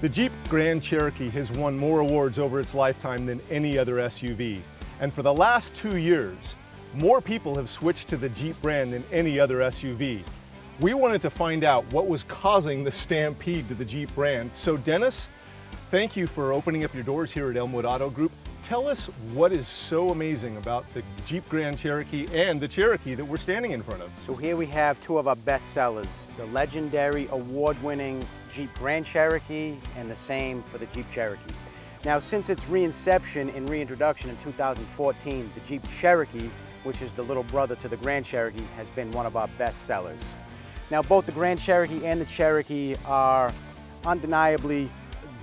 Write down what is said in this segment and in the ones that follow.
The Jeep Grand Cherokee has won more awards over its lifetime than any other SUV. And for the last 2 years, more people have switched to the Jeep brand than any other SUV. We wanted to find out what was causing the stampede to the Jeep brand. So Dennis, thank you for opening up your doors here at Elmwood Auto Group. Tell us what is so amazing about the Jeep Grand Cherokee and the Cherokee that we're standing in front of. So here we have two of our best sellers, the legendary award-winning Jeep Grand Cherokee and the same for the Jeep Cherokee. Now, since its reinception and reintroduction in 2014, the Jeep Cherokee, which is the little brother to the Grand Cherokee, has been one of our best sellers. Now, both the Grand Cherokee and the Cherokee are undeniably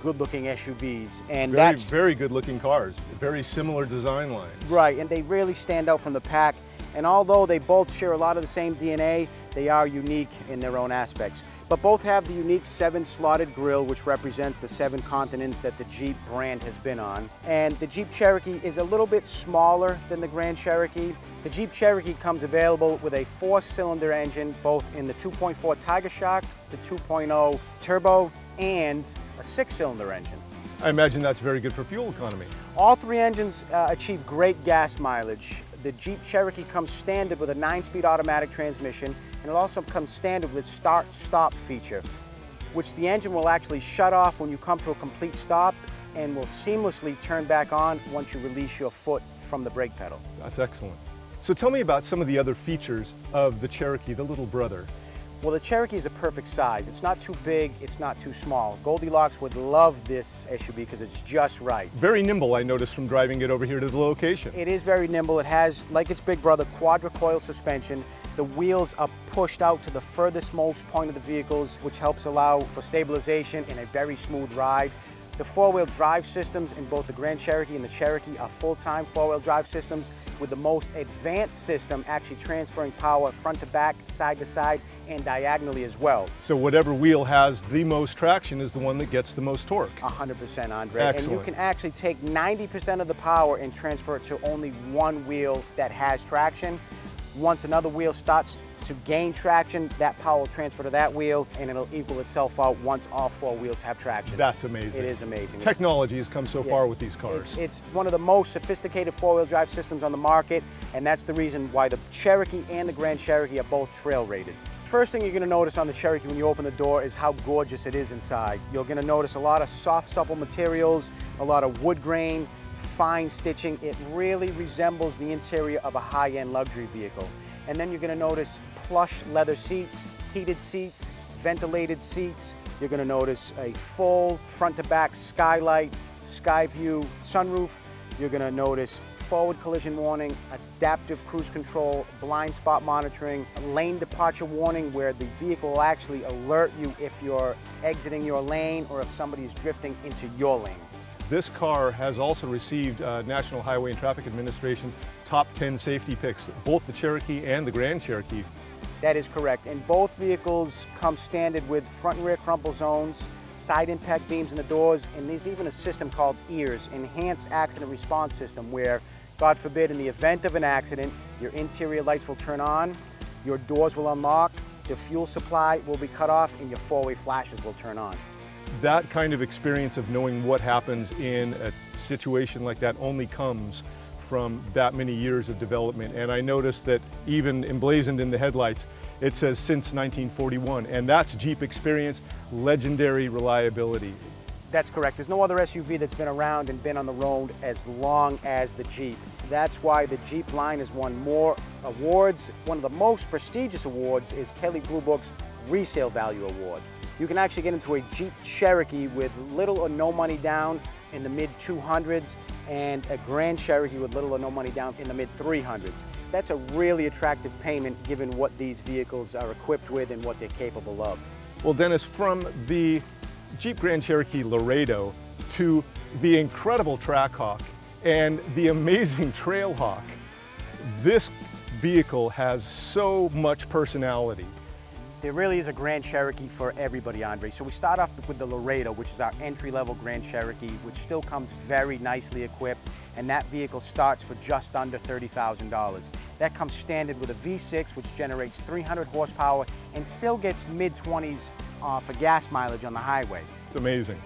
good-looking SUVs, and that's very good-looking cars, very similar design lines. Right, and they really stand out from the pack. And although they both share a lot of the same DNA, they are unique in their own aspects. But both have the unique 7-slotted grille, which represents the 7 continents that the Jeep brand has been on. And the Jeep Cherokee is a little bit smaller than the Grand Cherokee. The Jeep Cherokee comes available with a 4-cylinder engine, both in the 2.4 Tiger Shock, the 2.0 Turbo, and a 6-cylinder engine. I imagine that's very good for fuel economy. All 3 engines achieve great gas mileage. The Jeep Cherokee comes standard with a 9-speed automatic transmission, and it also comes standard with start-stop feature, which the engine will actually shut off when you come to a complete stop and will seamlessly turn back on once you release your foot from the brake pedal. That's excellent. So tell me about some of the other features of the Cherokee, the little brother. Well, the Cherokee is a perfect size. It's not too big, it's not too small. Goldilocks would love this SUV because it's just right. Very nimble, I noticed from driving it over here to the location. It is very nimble. It has, like its big brother, quadra-coil suspension. The wheels are pushed out to the furthest most point of the vehicles, which helps allow for stabilization and a very smooth ride. The 4-wheel drive systems in both the Grand Cherokee and the Cherokee are full-time 4-wheel drive systems, with the most advanced system actually transferring power front to back, side to side, and diagonally as well. So whatever wheel has the most traction is the one that gets the most torque. 100%, Andre. Excellent. And you can actually take 90% of the power and transfer it to only one wheel that has traction. Once another wheel starts to gain traction, that power will transfer to that wheel, and it'll equal itself out once all 4 wheels have traction. That's amazing. It is amazing. Technology has come so far with these cars. It's one of the most sophisticated 4-wheel drive systems on the market, and that's the reason why the Cherokee and the Grand Cherokee are both trail rated. First thing you're going to notice on the Cherokee when you open the door is how gorgeous it is inside. You're going to notice a lot of soft, supple materials, a lot of wood grain, fine stitching. It really resembles the interior of a high-end luxury vehicle. And then you're going to notice plush leather seats, heated seats, ventilated seats. You're going to notice a full front-to-back skylight, sky view sunroof. You're going to notice forward collision warning, adaptive cruise control, blind spot monitoring, lane departure warning where the vehicle will actually alert you if you're exiting your lane or if somebody is drifting into your lane. This car has also received National Highway and Traffic Administration's top 10 safety picks, both the Cherokee and the Grand Cherokee. That is correct. And both vehicles come standard with front and rear crumple zones, side impact beams in the doors, and there's even a system called EARS, Enhanced Accident Response System, where, God forbid, in the event of an accident, your interior lights will turn on, your doors will unlock, the fuel supply will be cut off, and your 4-way flashes will turn on. That kind of experience of knowing what happens in a situation like that only comes from that many years of development. And I noticed that even emblazoned in the headlights, it says since 1941, and that's Jeep experience, legendary reliability. That's correct. There's no other SUV that's been around and been on the road as long as the Jeep. That's why the Jeep line has won more awards. One of the most prestigious awards is Kelley Blue Book's Resale Value Award. You can actually get into a Jeep Cherokee with little or no money down in the mid-200s and a Grand Cherokee with little or no money down in the mid-300s. That's a really attractive payment given what these vehicles are equipped with and what they're capable of. Well, Dennis, from the Jeep Grand Cherokee Laredo to the incredible Trackhawk and the amazing Trailhawk, this vehicle has so much personality. There really is a Grand Cherokee for everybody, Andre. So we start off with the Laredo, which is our entry-level Grand Cherokee, which still comes very nicely equipped, and that vehicle starts for just under $30,000. That comes standard with a V6, which generates 300 horsepower and still gets mid-20s for gas mileage on the highway. It's amazing.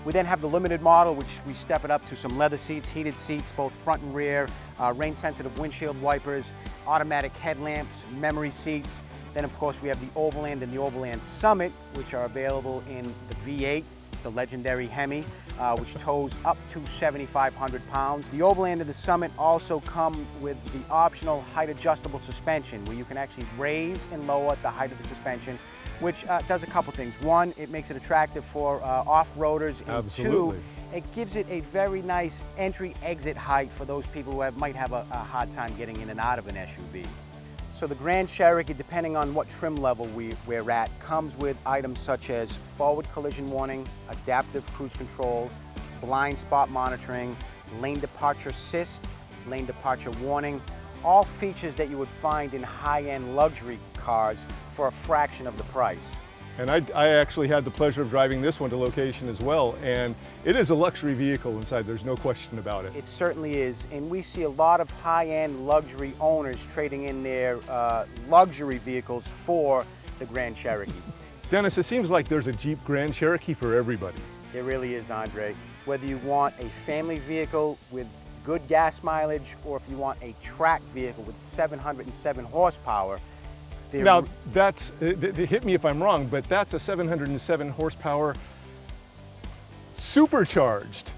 We then have the limited model, which we step it up to some leather seats, heated seats, both front and rear, rain-sensitive windshield wipers, automatic headlamps, memory seats. Then, of course, we have the Overland and the Overland Summit, which are available in the V8, the legendary Hemi, which tows up to 7,500 pounds. The Overland and the Summit also come with the optional height-adjustable suspension, where you can actually raise and lower the height of the suspension, which does a couple things. One, it makes it attractive for off-roaders, and Absolutely. two, it gives it a very nice entry-exit height for those people who might have a hard time getting in and out of an SUV. So the Grand Cherokee, depending on what trim level we're at, comes with items such as forward collision warning, adaptive cruise control, blind spot monitoring, lane departure assist, lane departure warning, all features that you would find in high-end luxury cars for a fraction of the price. And I actually had the pleasure of driving this one to location as well, and it is a luxury vehicle inside, there's no question about it. It certainly is, and we see a lot of high-end luxury owners trading in their luxury vehicles for the Grand Cherokee. Dennis, it seems like there's a Jeep Grand Cherokee for everybody. It really is, Andre. Whether you want a family vehicle with good gas mileage, or if you want a track vehicle with 707 horsepower, now, that's, hit me if I'm wrong, but that's a 707 horsepower supercharged.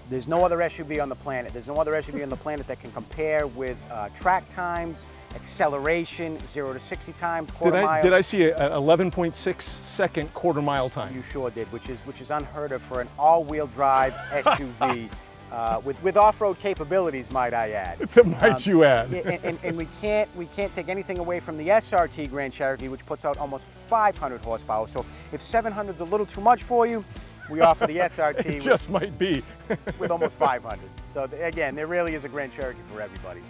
There's no other SUV on the planet. There's no other SUV on the planet that can compare with track times, acceleration, 0 to 60 times, quarter mile. Did I see a 11.6 second quarter mile time? You sure did, which is unheard of for an all-wheel drive SUV. With off-road capabilities, might I add. Might you add? And we can't take anything away from the SRT Grand Cherokee, which puts out almost 500 horsepower. So if 700 is a little too much for you, we offer the SRT. It just might be. With almost 500. So again, there really is a Grand Cherokee for everybody.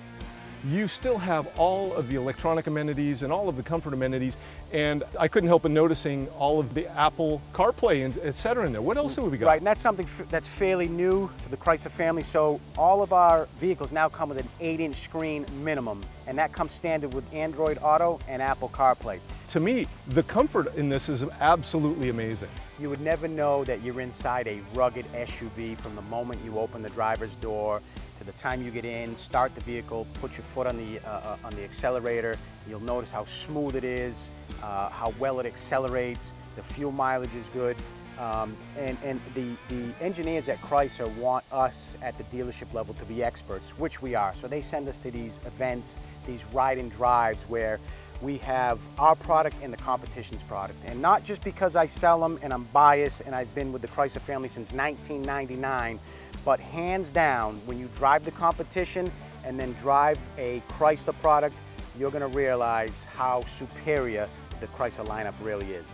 You still have all of the electronic amenities and all of the comfort amenities, and I couldn't help but noticing all of the Apple CarPlay and et cetera in there. What else have we got? Right, and that's something that's fairly new to the Chrysler family. So all of our vehicles now come with an 8-inch screen minimum, and that comes standard with Android Auto and Apple CarPlay. To me, the comfort in this is absolutely amazing. You would never know that you're inside a rugged SUV from the moment you open the driver's door to the time you get in, start the vehicle, put your foot on the accelerator. You'll notice how smooth it is, how well it accelerates. The fuel mileage is good. And the engineers at Chrysler want us at the dealership level to be experts, which we are. So they send us to these events, these ride and drives where we have our product and the competition's product. And not just because I sell them and I'm biased and I've been with the Chrysler family since 1999, but hands down, when you drive the competition and then drive a Chrysler product, you're gonna realize how superior the Chrysler lineup really is.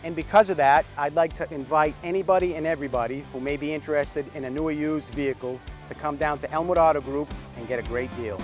And because of that, I'd like to invite anybody and everybody who may be interested in a new or used vehicle to come down to Elmwood Auto Group and get a great deal.